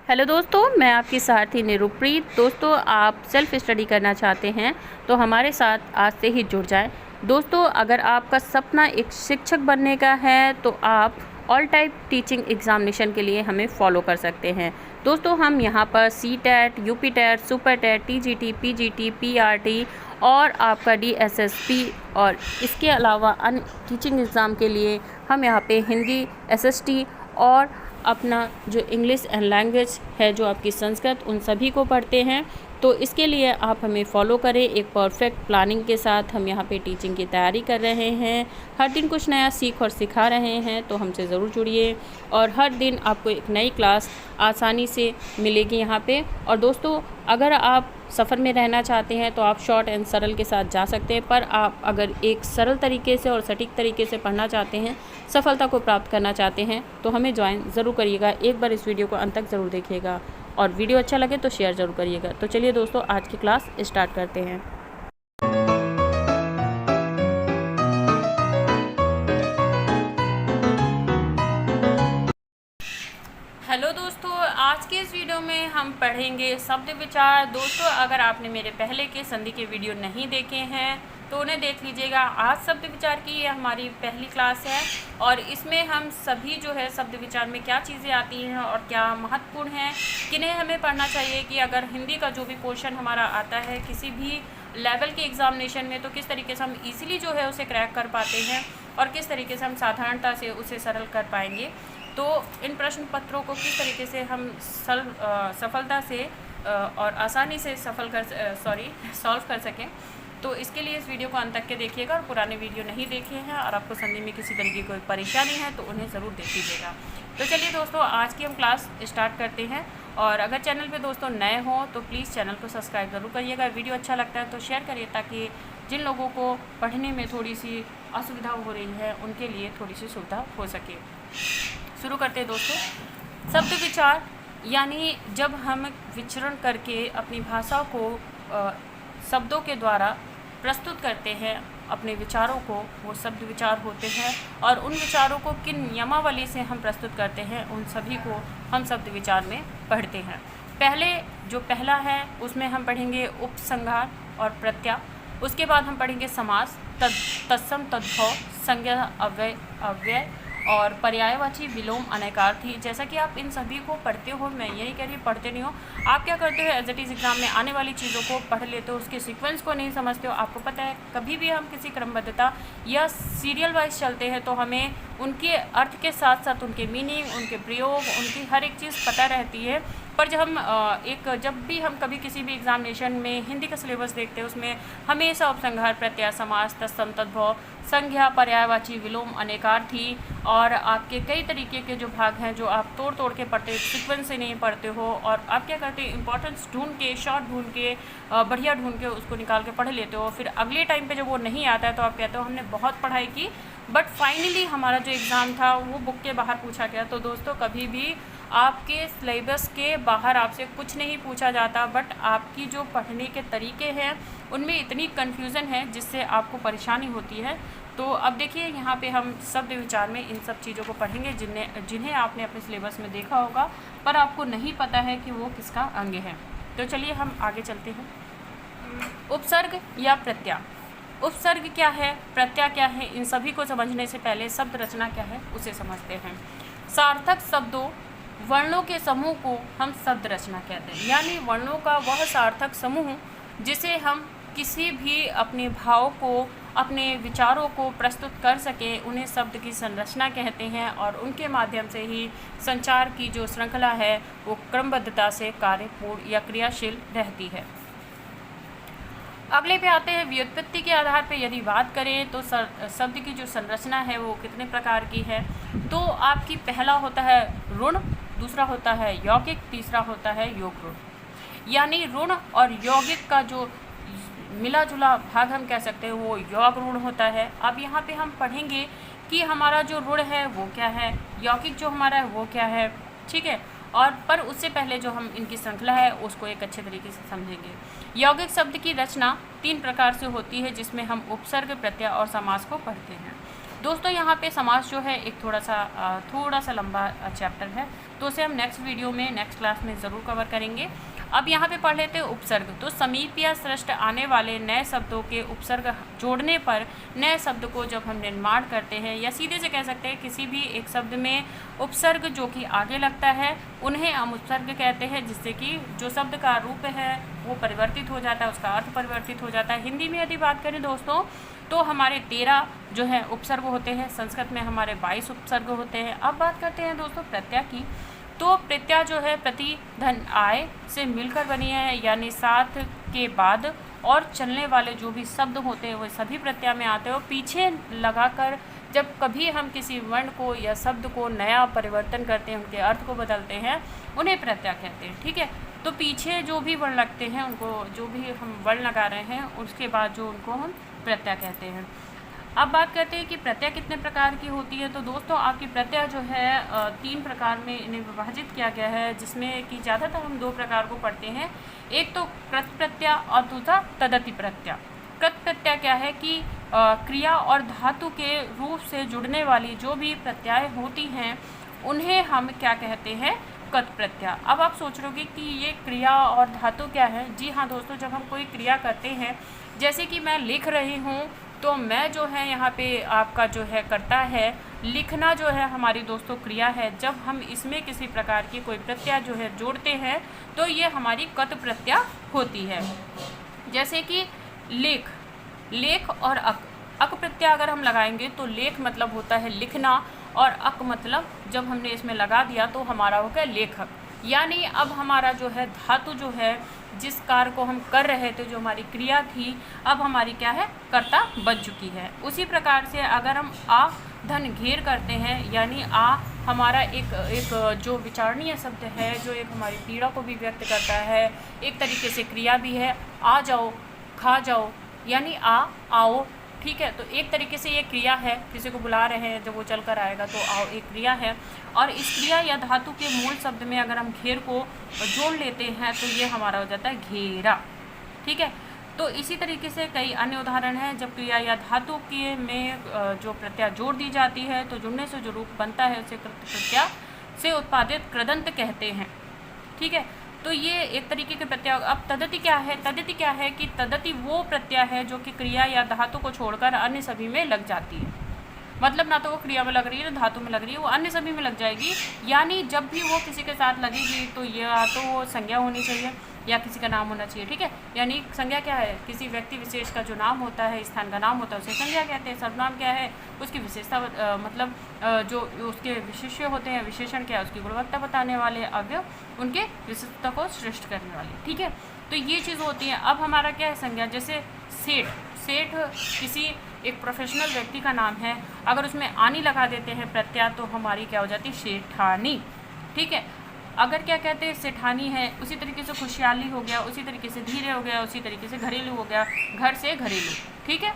Hello दोस्तों, मैं आपकी साथी निरुप्रीत। दोस्तों, आप सेल्फ स्टडी करना चाहते हैं तो हमारे साथ आज से ही जुड़ जाएं। दोस्तों, अगर आपका सपना एक शिक्षक बनने का है तो आप ऑल टाइप टीचिंग एग्जामिनेशन के लिए हमें फॉलो कर सकते हैं। दोस्तों, हम यहाँ पर CTET, UP-TET, super-TET, TGT, PGT, PRT और आपका डीएसएसपी और इसके अलावा अन्य टीचिंग एग्ज़ाम के लिए हम यहाँ पे हिंदी, एसएसटी और अपना जो इंग्लिश एंड लैंग्वेज है, जो आपकी संस्कृत, उन सभी को पढ़ते हैं। तो इसके लिए आप हमें फॉलो करें। एक परफेक्ट प्लानिंग के साथ हम यहाँ पे टीचिंग की तैयारी कर रहे हैं। हर दिन कुछ नया सीख और सिखा रहे हैं, तो हमसे ज़रूर जुड़िए और हर दिन आपको एक नई क्लास आसानी से मिलेगी यहाँ पे। और दोस्तों, अगर आप सफ़र में रहना चाहते हैं तो आप शॉर्ट एंड सरल के साथ जा सकते हैं, पर आप अगर एक सरल तरीके से और सटीक तरीके से पढ़ना चाहते हैं, सफलता को प्राप्त करना चाहते हैं, तो हमें ज्वाइन ज़रूर करिएगा। एक बार इस वीडियो को अंत तक ज़रूर देखिएगा और वीडियो अच्छा लगे तो शेयर ज़रूर करिएगा। तो चलिए दोस्तों, आज की क्लास स्टार्ट करते हैं। हेलो दोस्तों, आज के इस वीडियो में हम पढ़ेंगे शब्द विचार। दोस्तों, अगर आपने मेरे पहले के संधि के वीडियो नहीं देखे हैं तो उन्हें देख लीजिएगा। आज शब्द विचार की ये हमारी पहली क्लास है और इसमें हम सभी जो है शब्द विचार में क्या चीज़ें आती हैं और क्या महत्वपूर्ण हैं, किन्हें हमें पढ़ना चाहिए, कि अगर हिंदी का जो भी क्वेश्चन हमारा आता है किसी भी लेवल के एग्जामिनेशन में, तो किस तरीके से हम इजीली जो है उसे क्रैक कर पाते हैं और किस तरीके से हम साधारणता से उसे सरल कर पाएंगे। तो इन प्रश्न पत्रों को किस तरीके से हम सफलता से और आसानी से सॉल्व कर सकें, तो इसके लिए इस वीडियो को अंत तक के देखिएगा। और पुराने वीडियो नहीं देखे हैं और आपको संधि में किसी तरीके की कोई परेशानी है तो उन्हें ज़रूर देख लीजिएगा। तो चलिए दोस्तों, आज की हम क्लास स्टार्ट करते हैं। और अगर चैनल पे दोस्तों नए हों तो प्लीज़ चैनल को सब्सक्राइब ज़रूर करिएगा। वीडियो अच्छा लगता है तो शेयर करिए, ताकि जिन लोगों को पढ़ने में थोड़ी सी असुविधा हो रही है उनके लिए थोड़ी सी सुविधा हो सके। शुरू करते हैं दोस्तों। शब्द विचार यानी जब हम विचरण करके अपनी भाषा को शब्दों के द्वारा प्रस्तुत करते हैं अपने विचारों को, वो शब्द विचार होते हैं। और उन विचारों को किन नियमावली से हम प्रस्तुत करते हैं, उन सभी को हम शब्द विचार में पढ़ते हैं। पहला है उसमें हम पढ़ेंगे उपसंहार और प्रत्यय। उसके बाद हम पढ़ेंगे समास, तत्सम, तद्भव, संज्ञा, अव्यय और पर्यायवाची, विलोम, अनेकार्थी। जैसा कि आप इन सभी को पढ़ते हो, मैं यही कह रही पढ़ते नहीं हो, आप क्या करते हो, एज इट इज़ एग्जाम में आने वाली चीज़ों को पढ़ लेते हो, उसके सीक्वेंस को नहीं समझते हो। आपको पता है कभी भी हम किसी क्रमबद्धता या सीरियल वाइज चलते हैं तो हमें उनके अर्थ के साथ साथ उनके मीनिंग, उनके प्रयोग, उनकी हर एक चीज़ पता रहती है। पर जब भी हम कभी किसी भी एग्जामिनेशन में हिंदी का सिलेबस देखते हैं, उसमें हमेशा उपसंहार, प्रत्यय, समास, तत्सम, तद्भव, संज्ञा, पर्यायवाची, विलोम, अनेकार्थी और आपके कई तरीके के जो भाग हैं जो आप तोड़ तोड़ के पढ़ते, सीक्वेंस से नहीं पढ़ते हो। और आप क्या करते हैं, इंपॉर्टेंस ढूंढ के, शॉर्ट ढूंढ के, बढ़िया ढूंढ के उसको निकाल के पढ़ लेते हो। फिर अगले टाइम पे जब वो नहीं आता है तो आप कहते हो हमने बहुत पढ़ाई की, बट फाइनली हमारा जो एग्ज़ाम था वो बुक के बाहर पूछा गया। तो दोस्तों, कभी भी आपके सिलेबस के बाहर आपसे कुछ नहीं पूछा जाता, बट आपकी जो पढ़ने के तरीके हैं उनमें इतनी कन्फ्यूज़न है जिससे आपको परेशानी होती है। तो अब देखिए, यहाँ पे हम शब्द विचार में इन सब चीज़ों को पढ़ेंगे जिन्हें आपने अपने सिलेबस में देखा होगा, पर आपको नहीं पता है कि वो किसका अंग है। तो चलिए हम आगे चलते हैं। उपसर्ग या प्रत्यय। उपसर्ग क्या है, प्रत्यय क्या है, इन सभी को समझने से पहले शब्द रचना क्या है उसे समझते हैं। सार्थक शब्दों, वर्णों के समूह को हम शब्द रचना कहते हैं। यानी वर्णों का वह सार्थक समूह जिसे हम किसी भी अपने भाव को, अपने विचारों को प्रस्तुत कर सके, उन्हें शब्द की संरचना कहते हैं। और उनके माध्यम से ही संचार की जो श्रृंखला है वो क्रमबद्धता से कार्यपूर्ण या क्रियाशील रहती है। अगले पे आते हैं। व्युत्पत्ति के आधार पे यदि बात करें तो शब्द की जो संरचना है वो कितने प्रकार की है, तो आपकी पहला होता है ऋण, दूसरा होता है यौगिक, तीसरा होता है योग ऋण। यानी ऋण और यौगिक का जो मिला जुला भाग हम कह सकते हैं वो योग ऋण होता है। अब यहाँ पे हम पढ़ेंगे कि हमारा जो ऋण है वो क्या है, यौगिक जो हमारा है वो क्या है, ठीक है। और पर उससे पहले जो हम इनकी श्रृंखला है उसको एक अच्छे तरीके से समझेंगे। यौगिक शब्द की रचना 3 प्रकार से होती है, जिसमें हम उपसर्ग, प्रत्यय और समास को पढ़ते हैं। दोस्तों, यहाँ पे समास जो है एक थोड़ा सा लंबा चैप्टर है, तो उसे हम नेक्स्ट वीडियो में, नेक्स्ट क्लास में ज़रूर कवर करेंगे। अब यहाँ पे पढ़ लेते हैं उपसर्ग। तो समीप या सृष्ट आने वाले नए शब्दों के उपसर्ग जोड़ने पर नए शब्द को जब हम निर्माण करते हैं, या सीधे से कह सकते हैं किसी भी एक शब्द में उपसर्ग जो कि आगे लगता है उन्हें हम उपसर्ग कहते हैं, जिससे कि जो शब्द का रूप है वो परिवर्तित हो जाता है, उसका अर्थ परिवर्तित हो जाता है। हिंदी में यदि बात करें दोस्तों तो हमारे 13 जो है उपसर्ग होते हैं, संस्कृत में हमारे 22 उपसर्ग होते हैं। अब बात करते हैं दोस्तों प्रत्यय की। तो प्रत्यय जो है प्रति धन आय से मिलकर बनी है, यानी साथ के बाद और चलने वाले जो भी शब्द होते हैं वो सभी प्रत्यय में आते हैं। और पीछे लगाकर जब कभी हम किसी वर्ण को या शब्द को नया परिवर्तन करते हैं, उनके अर्थ को बदलते हैं, उन्हें प्रत्यय कहते हैं। ठीक है, तो पीछे जो भी वर्ण लगते हैं, उनको जो भी हम वर्ण लगा रहे हैं उसके बाद जो उनको हम प्रत्यय कहते हैं। अब बात करते हैं कि प्रत्यय कितने प्रकार की होती है। तो दोस्तों आपकी प्रत्यय जो है 3 प्रकार में इन्हें विभाजित किया गया है, जिसमें कि ज़्यादातर हम 2 प्रकार को पढ़ते हैं। एक तो कृत प्रत्यय और दूसरा तदति प्रत्यय। कृत प्रत्यय क्या है कि क्रिया और धातु के रूप से जुड़ने वाली जो भी प्रत्यय होती हैं उन्हें हम क्या कहते हैं, कृत प्रत्यय। अब आप सोच रहे होगे कि ये क्रिया और धातु क्या है। जी हाँ दोस्तों, जब हम कोई क्रिया करते हैं, जैसे कि मैं लिख रही हूँ, तो मैं जो है यहाँ पे आपका जो है करता है, लिखना जो है हमारी दोस्तों क्रिया है। जब हम इसमें किसी प्रकार की कोई प्रत्यय जो है जोड़ते हैं तो ये हमारी कृत प्रत्यय होती है। जैसे कि लेख, लेख और अक प्रत्यय अगर हम लगाएंगे तो लेख मतलब होता है लिखना, और अक मतलब जब हमने इसमें लगा दिया तो हमारा हो गया लेखक। यानी अब हमारा जो है धातु जो है जिस कार्य को हम कर रहे थे, जो हमारी क्रिया थी, अब हमारी क्या है, कर्ता बन चुकी है। उसी प्रकार से अगर हम आ धन घेर करते हैं, यानी आ हमारा एक जो विचारणीय शब्द है, जो एक हमारी पीड़ा को भी व्यक्त करता है, एक तरीके से क्रिया भी है। आ जाओ, खा जाओ, यानी आओ। ठीक है, तो एक तरीके से ये क्रिया है, किसी को बुला रहे हैं, जब वो चल कर आएगा तो आओ एक क्रिया है। और इस क्रिया या धातु के मूल शब्द में अगर हम घेर को जोड़ लेते हैं तो ये हमारा हो जाता है घेरा। ठीक है, तो इसी तरीके से कई अन्य उदाहरण हैं जब क्रिया या धातु के में जो प्रत्यय जोड़ दी जाती है तो जुड़ने से जो रूप बनता है उसे कृत प्रत्यय से उत्पादित कृदंत कहते हैं। ठीक है, तो ये एक तरीके के प्रत्यय। अब तदति क्या है? तदति क्या है कि तदति वो प्रत्यय है जो कि क्रिया या धातु को छोड़कर अन्य सभी में लग जाती है। मतलब ना तो वो क्रिया में लग रही है, ना धातु में लग रही है, वो अन्य सभी में लग जाएगी। यानी जब भी वो किसी के साथ लगेगी तो या तो वो संज्ञा होनी चाहिए या किसी का नाम होना चाहिए। ठीक है, यानी संज्ञा क्या है? किसी व्यक्ति विशेष का जो नाम होता है, स्थान का नाम होता है, उसे संज्ञा कहते हैं। सर्वनाम क्या है? उसकी विशेषता मतलब जो उसके विशेष्य होते हैं, विशेषण क्या है? उसकी गुणवत्ता बताने वाले, अवयव उनके विशिष्टता को सृष्ट करने वाले। ठीक है, तो ये चीज़ होती है। अब हमारा क्या है संज्ञा? जैसे सेठ, सेठ किसी एक प्रोफेशनल व्यक्ति का नाम है, अगर उसमें आनी लगा देते हैं प्रत्यय तो हमारी क्या हो जाती है? सेठानी। ठीक है, अगर क्या कहते हैं सेठानी है, उसी तरीके से खुशहाली हो गया, उसी तरीके से धीरे हो गया, उसी तरीके से घरेलू हो गया, घर से घरेलू। ठीक है,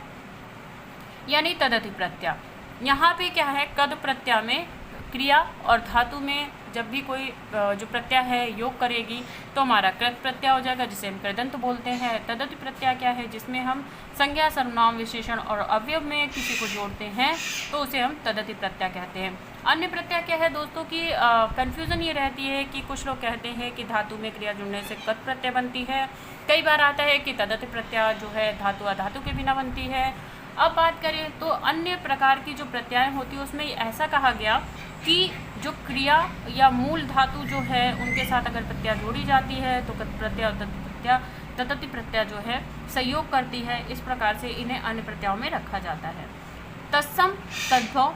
यानी तदति प्रत्यय। यहाँ पे क्या है? कद प्रत्यय में क्रिया और धातु में जब भी कोई जो प्रत्यय है योग करेगी तो हमारा कृत प्रत्यय हो जाएगा, जिसे हम कृदंत बोलते हैं। तदति प्रत्यय क्या है? जिसमें हम संज्ञा, सर्वनाम, विशेषण और अवयव में किसी को जोड़ते हैं तो उसे हम तदति प्रत्यय कहते हैं। अन्य प्रत्यय क्या है दोस्तों की कन्फ्यूज़न ये रहती है कि कुछ लोग कहते हैं कि धातु में क्रिया जुड़ने से कृत प्रत्यय बनती है, कई बार आता है कि तदति प्रत्यय जो है धातु अधातु के बिना बनती है। अब बात करें तो अन्य प्रकार की जो प्रत्यय होती है उसमें ऐसा कहा गया कि जो क्रिया या मूल धातु जो है उनके साथ अगर प्रत्यय जोड़ी जाती है तो कृत प्रत्यय और तदति प्रत्यय जो है सहयोग करती है। इस प्रकार से इन्हें अन्य प्रत्ययों में रखा जाता है। तत्सम, तद्भव,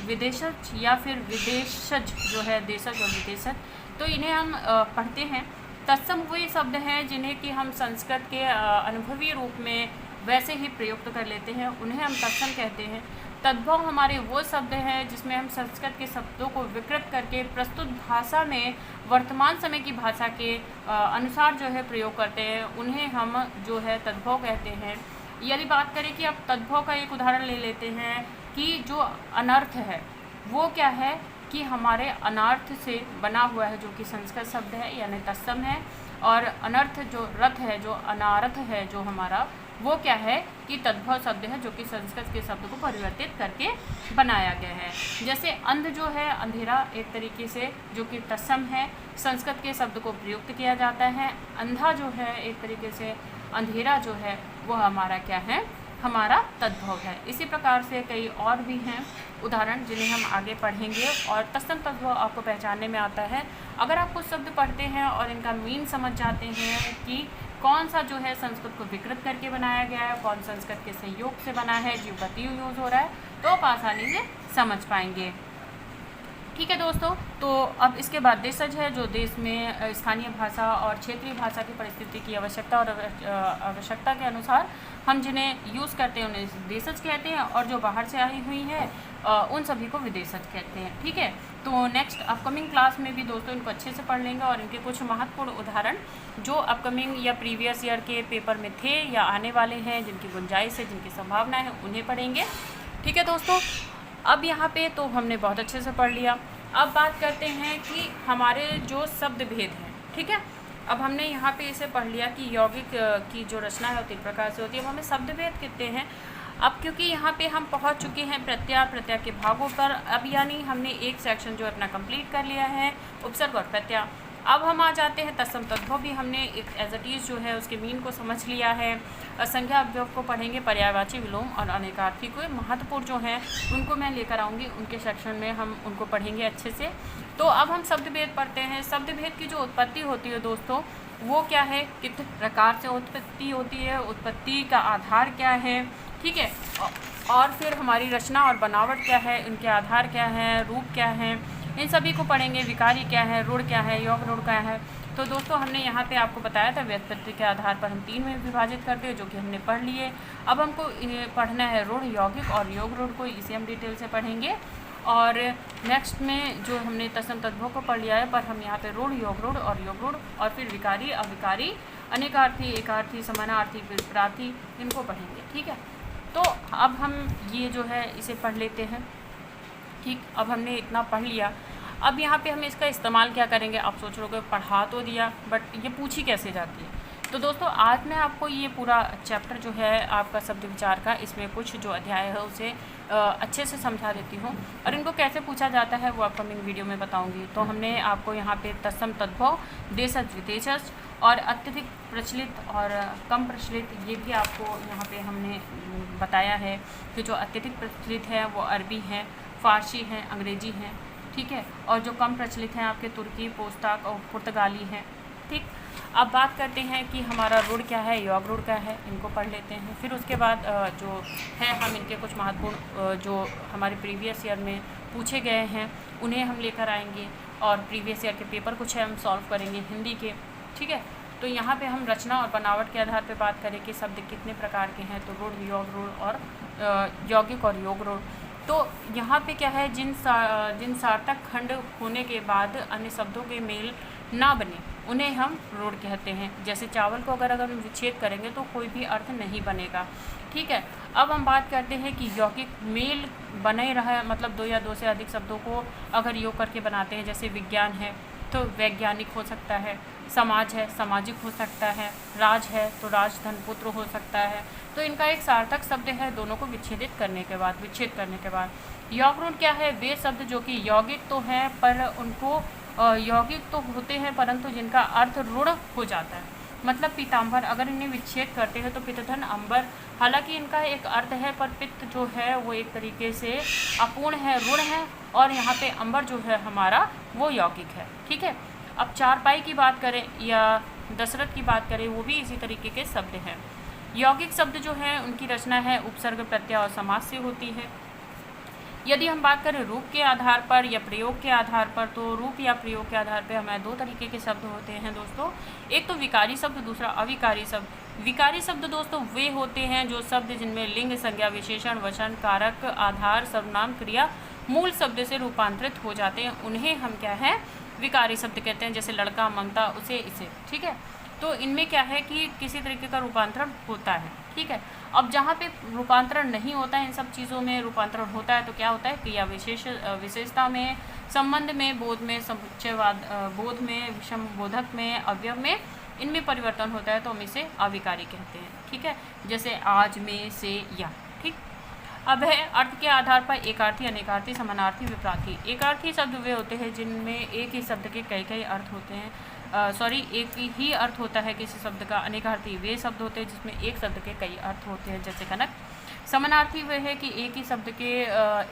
विदेशज या फिर विदेशज जो है, देशज और विदेशज, तो इन्हें हम पढ़ते हैं। तत्सम वही शब्द हैं जिन्हें कि हम संस्कृत के अनुभवी रूप में वैसे ही प्रयुक्त कर लेते हैं, उन्हें हम तत्सम कहते हैं। तद्भव हमारे वो शब्द हैं जिसमें हम संस्कृत के शब्दों को विकृत करके प्रस्तुत भाषा में वर्तमान समय की भाषा के अनुसार जो है प्रयोग करते हैं, उन्हें हम जो है तद्भव कहते हैं। यदि बात करें कि अब तद्भव का एक उदाहरण ले लेते हैं कि जो अनर्थ है वो क्या है कि हमारे अनर्थ से बना हुआ है, जो कि संस्कृत शब्द है यानी तत्सम है, और अनर्थ जो रथ है, जो अनारथ है जो हमारा, वो क्या है कि तद्भव शब्द है, जो कि संस्कृत के शब्द को परिवर्तित करके बनाया गया है। जैसे अंध जो है, अंधेरा, एक तरीके से जो कि तत्सम है, संस्कृत के शब्द को प्रयुक्त किया जाता है। अंधा जो है, एक तरीके से अंधेरा जो है वो हमारा क्या है, हमारा तद्भव है। इसी प्रकार से कई और भी हैं उदाहरण जिन्हें हम आगे पढ़ेंगे, और तत्सम तद्भव आपको पहचानने में आता है अगर आप कुछ शब्द पढ़ते हैं और इनका मीन समझ जाते हैं कि कौन सा जो है संस्कृत को विकृत करके बनाया गया है, कौन संस्कृत के संयोग से बना है, जो गति यूज़ हो रहा है, तो आप आसानी से समझ पाएंगे। ठीक है दोस्तों, तो अब इसके बाद देशज है, जो देश में स्थानीय भाषा और क्षेत्रीय भाषा की परिस्थिति की आवश्यकता और आवश्यकता के अनुसार हम जिन्हें यूज़ करते हैं उन्हें देशज कहते हैं, और जो बाहर से आई हुई है उन सभी को विदेशज कहते हैं। ठीक है, तो नेक्स्ट अपकमिंग क्लास में भी दोस्तों इनको अच्छे से पढ़ लेंगे, और इनके कुछ महत्वपूर्ण उदाहरण जो अपकमिंग या प्रीवियस ईयर के पेपर में थे या आने वाले हैं, जिनकी गुंजाइश है, जिनकी संभावना है, उन्हें पढ़ेंगे। ठीक है दोस्तों, अब यहाँ पे तो हमने बहुत अच्छे से पढ़ लिया। अब बात करते हैं कि हमारे जो शब्द भेद हैं। ठीक है, अब हमने यहाँ पे इसे पढ़ लिया कि यौगिक की जो रचना है वो 3 प्रकार से होती है। अब हमें शब्द भेद कितने हैं, अब क्योंकि यहाँ पे हम पहुँच चुके हैं प्रत्यय के भागों पर, अब यानी हमने एक सेक्शन जो अपना कंप्लीट कर लिया है, उपसर्ग और प्रत्यय। अब हम आ जाते हैं तत्सम तद्भव भी हमने एक एज इट इज़ जो है उसके मीन को समझ लिया है। संज्ञा अवयव को पढ़ेंगे, पर्यायवाची, विलोम और अनेकार्थी को महत्वपूर्ण जो हैं उनको मैं लेकर आऊँगी, उनके सेक्शन में हम उनको पढ़ेंगे अच्छे से। तो अब हम शब्द भेद पढ़ते हैं। शब्द भेद की जो उत्पत्ति होती है दोस्तों, वो क्या है, कितने प्रकार से उत्पत्ति होती है, उत्पत्ति का आधार क्या है। ठीक है, और फिर हमारी रचना और बनावट क्या है, उनके आधार क्या है, रूप क्या है, इन सभी को पढ़ेंगे। विकारी क्या है, रूढ़ क्या है, योग रूढ़ क्या है। तो दोस्तों हमने यहाँ पे आपको बताया था व्युत्पत्ति के आधार पर हम 3 में विभाजित करते हैं, जो कि हमने पढ़ लिए। अब हमको पढ़ना है रूढ़, यौगिक और योग रूढ़ को, इसे हम डिटेल से पढ़ेंगे। और नेक्स्ट में जो हमने तत्सम तद्भव को पढ़ लिया है, पर हम यहाँ पे रूढ़, योग रूढ़ और योग रूढ़, और फिर विकारी, अविकारी, अनेकार्थी, एकार्थी, समानार्थी, विपरार्थी, इनको पढ़ेंगे। ठीक है, तो अब हम ये जो है इसे पढ़ लेते हैं। ठीक, अब हमने इतना पढ़ लिया, अब यहाँ पे हम इसका इस्तेमाल क्या करेंगे। आप सोच रहे हो पढ़ा तो दिया, बट ये पूछी कैसे जाती है। तो दोस्तों आज मैं आपको ये पूरा चैप्टर जो है आपका शब्द विचार का, इसमें कुछ जो अध्याय है उसे अच्छे से समझा देती हूँ, और इनको कैसे पूछा जाता है वो अपकमिंग वीडियो में बताऊँगी। तो हमने आपको यहाँ पे तत्सम तद्भव, देशज, विदेशज और अत्यधिक प्रचलित और कम प्रचलित, ये भी आपको यहाँ पे हमने बताया है कि जो अत्यधिक प्रचलित है वो अरबी हैं, फ़ारसी हैं, अंग्रेज़ी हैं। ठीक है, और जो कम प्रचलित हैं आपके तुर्की, पोस्ताक और पुर्तगाली हैं। ठीक, अब बात करते हैं कि हमारा रूढ़ क्या है, योग रूढ़ क्या है, इनको पढ़ लेते हैं। फिर उसके बाद जो है हम इनके कुछ महत्वपूर्ण जो हमारे प्रीवियस ईयर में पूछे गए हैं उन्हें हम लेकर आएंगे, और प्रीवियस ईयर के पेपर कुछ है हम सॉल्व करेंगे हिंदी के। ठीक है, तो यहाँ पे हम रचना और बनावट के आधार पे बात करें कि शब्द कितने प्रकार के हैं, तो रूढ़, योग रूढ़ और यौगिक और योग रूढ़। तो यहाँ पे क्या है, जिन सार्थक खंड होने के बाद अन्य शब्दों के मेल ना बने उन्हें हम रूढ़ कहते हैं। जैसे चावल को अगर हम विच्छेद करेंगे तो कोई भी अर्थ नहीं बनेगा। ठीक है, अब हम बात करते हैं कि यौगिक मेल बने रहा, मतलब 2 या 2 से अधिक शब्दों को अगर योग करके बनाते हैं। जैसे विज्ञान है तो वैज्ञानिक हो सकता है, समाज है सामाजिक हो सकता है, राज है तो राजधन पुत्र हो सकता है। तो इनका एक सार्थक शब्द है दोनों को विच्छेद करने के बाद। योग रूढ़ क्या है, वे शब्द जो कि यौगिक तो हैं पर उनको यौगिक तो होते हैं परंतु जिनका अर्थ रूढ़ हो जाता है। मतलब पीताम्बर, अगर इन्हें विच्छेद करते हैं तो पित्तधन, अंबर, हालांकि इनका एक अर्थ है पर पित्त जो है वो एक तरीके से अपूर्ण है, ऋण है, और यहाँ पे अंबर जो है हमारा वो यौगिक है। ठीक है, अब चारपाई की बात करें या दशरथ की बात करें, वो भी इसी तरीके के शब्द हैं। यौगिक शब्द जो हैं उनकी रचना है उपसर्ग, प्रत्यय और समास से होती है। यदि हम बात करें रूप के आधार पर या प्रयोग के आधार पर, तो रूप या प्रयोग के आधार पर हमें 2 तरीके के शब्द होते हैं दोस्तों। एक तो विकारी शब्द, दूसरा अविकारी शब्द। विकारी शब्द दोस्तों वे होते हैं जो शब्द जिनमें लिंग, संज्ञा, विशेषण, वचन, कारक, आधार, सर्वनाम, क्रिया मूल शब्द से रूपांतरित हो जाते हैं, उन्हें हम क्या है विकारी शब्द कहते हैं। जैसे लड़का, मंगता, उसे, इसे। ठीक है, तो इनमें क्या है कि किसी तरीके का रूपांतरण होता है, ठीक है। अब जहाँ पे रूपांतरण नहीं होता है, इन सब चीज़ों में रूपांतरण होता है, तो क्या होता है क्रिया विशेषता में, संबंध में, बोध में, समुच्चयवाद बोध में, विषम बोधक में, अवयव में, इनमें परिवर्तन होता है, तो हम इसे अविकारी कहते हैं, ठीक है। जैसे आज, में, से, या, ठीक। अब है अर्थ के आधार पर एकार्थी, अनेकार्थी, समानार्थी, विपरार्थी। एकार्थी शब्द वे होते हैं जिनमें एक ही शब्द के कई कई अर्थ होते हैं, एक ही अर्थ होता है किसी शब्द का। अनेकार्थी वे शब्द होते हैं जिसमें एक शब्द के कई अर्थ होते हैं, जैसे कनक। समानार्थी वह है कि एक ही शब्द के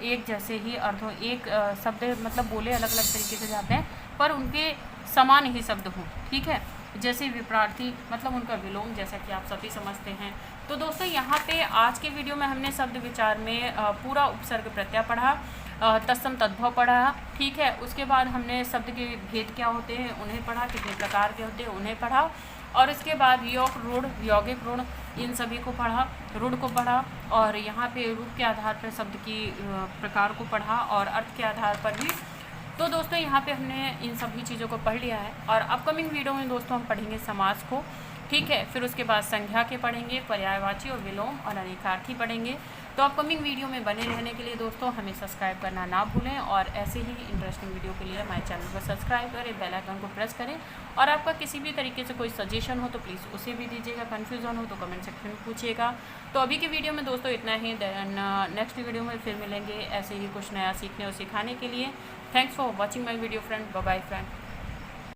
एक जैसे ही अर्थ हो, एक शब्द मतलब बोले अलग अलग तरीके से जाते हैं पर उनके समान ही शब्द हों, ठीक है। जैसे विपरार्थी मतलब उनका विलोम, जैसा कि आप सभी समझते हैं। तो दोस्तों यहाँ पे आज के वीडियो में हमने शब्द विचार में पूरा उपसर्ग प्रत्यय पढ़ा, तत्सम तद्भव पढ़ा, ठीक है। उसके बाद हमने शब्द के भेद क्या होते हैं उन्हें पढ़ा, कितने प्रकार के होते हैं उन्हें पढ़ा, और इसके बाद योग, रूढ़, यौगिक, ऋण, इन सभी को पढ़ा, रूढ़ को पढ़ा, और यहाँ पे रूप के आधार पर शब्द की प्रकार को पढ़ा और अर्थ के आधार पर भी। तो दोस्तों यहाँ पे हमने इन सभी चीज़ों को पढ़ लिया है, और अपकमिंग वीडियो में दोस्तों हम पढ़ेंगे समास को, ठीक है। फिर उसके बाद संज्ञा के पढ़ेंगे, पर्यायवाची और विलोम और अनेकार्थी पढ़ेंगे। तो अपकमिंग वीडियो में बने रहने के लिए दोस्तों हमें सब्सक्राइब करना ना भूलें, और ऐसे ही इंटरेस्टिंग वीडियो के लिए हमारे चैनल को सब्सक्राइब करें, बेल आइकन को प्रेस करें, और आपका किसी भी तरीके से कोई सजेशन हो तो प्लीज़ उसे भी दीजिएगा, कन्फ्यूज़न हो तो कमेंट सेक्शन में पूछिएगा। तो अभी की वीडियो में दोस्तों इतना ही, नेक्स्ट वीडियो में फिर मिलेंगे ऐसे ही कुछ नया सीखने और सिखाने के लिए। Thanks for watching my video friend, bye bye friend.